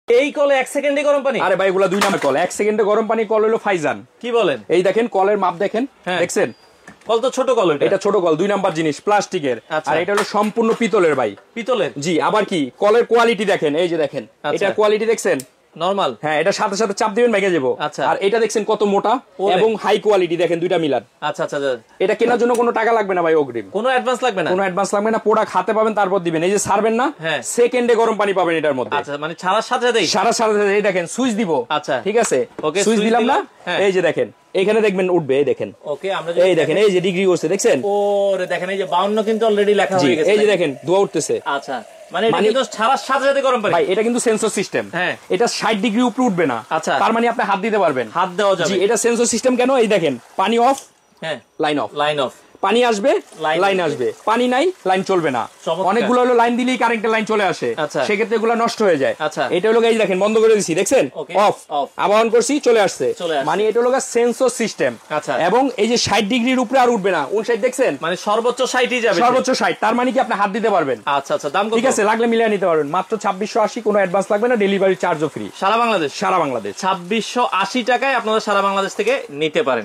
এই কলে 1 সেকেন্ডে গরম পানি? আরে ভাই এগুলা 2 নাম্বার কল, 1 সেকেন্ডে গরম পানি কল হলো ফাইজান। কি বলেন? এই দেখেন কলের মাপ দেখেন, দেখছেন? কল তো ছোট কল, এটা ছোট কল, 2 নাম্বার জিনিস, প্লাস্টিকের। আর এটা হলো সম্পূর্ণ পিতলের ভাই। পিতলের? জি। আবার কি কলের কোয়ালিটি দেখেন, এই যে দেখেন, এটা কোয়ালিটি দেখছেন? নরমাল। হ্যাঁ, এটা সাথে সাথে চাপ দিবেন ভেঙে যাবে। আর এটা দেখছেন কত মোটা এবং হাই কোয়ালিটি, দেখেন দুইটা মিলান। আচ্ছা আচ্ছা। এটা কেনার জন্য কোনো টাকা লাগবে না ভাই, অগ্রিম কোনো অ্যাডভান্স লাগবে না? কোনো অ্যাডভান্স লাগবে না, প্রোডাক্ট হাতে পাবেন তারপর দিবেন। এই যে ছাড়বেন না, সেকেন্ডে গরম পানি পাবেন এটার মধ্যে। আচ্ছা, মানে ছাড়ার সাথে সাথেই? ছাড়ার সাথে সাথে। এই দেখেন সুইচ দিব। আচ্ছা ঠিক আছে, ওকে, সুইচ দিলাম না, এই যে দেখেন এখানে দেখবেন উঠবে, এই দেখেন। ওকে, আমরা এই দেখেন এই যে ডিগ্রি করছে, দেখছেন? ওরে দেখেন, এই যে 52 কিন্তু অলরেডি লেখা হয়ে গেছে। এই যে দেখেন ধোঁয়া উঠতেছে। আচ্ছা, মানে এটা কিন্তু ছাড়ার সাথে সাথে গরম পানি? ভাই এটা কিন্তু সেন্সর সিস্টেম। হ্যাঁ, এটা 60 ডিগ্রি উপরে উঠবে না। আচ্ছা, তার মানে আপনি হাত দিতে পারবেন, হাত দেওয়া যাবে। জি, এটা সেন্সর সিস্টেম। কেন? এই দেখেন পানি অফ, হ্যাঁ, লাইন অফ, লাইন অফ। পানি আসবে, লাইন আসবে, পানি নাই, লাইন চলবে না। অনেকগুলো হলো লাইন দিলেই কারেন্টের লাইন চলে আসে, সেক্ষেত্রে এগুলো নষ্ট হয়ে যায়। এটা হলো এই দেখেন বন্ধ করে দিছি, দেখছেন? অফ, আবার অন করছি, চলে আসছে। মানে এটা হলো সেন্সর সিস্টেম। এবং এই যে 60 ডিগ্রির উপরে আর উঠবে না, 59 দেখছেন? মানে সর্বোচ্চ 60ই যাবে, সর্বোচ্চ 60। তার মানে কি আপনি হাত দিতে পারবেন। আচ্ছা আচ্ছা, দাম কত? ঠিক আছে, লাগলে মিলিয়ে নিতে পারবেন। মাত্র 2680, কোনো অ্যাডভান্স লাগবে না, ডেলিভারি চার্জও ফ্রি। সারা বাংলাদেশ? সারা বাংলাদেশ 2680 টাকায় আপনারা সারা বাংলাদেশ থেকে নিতে পারেন।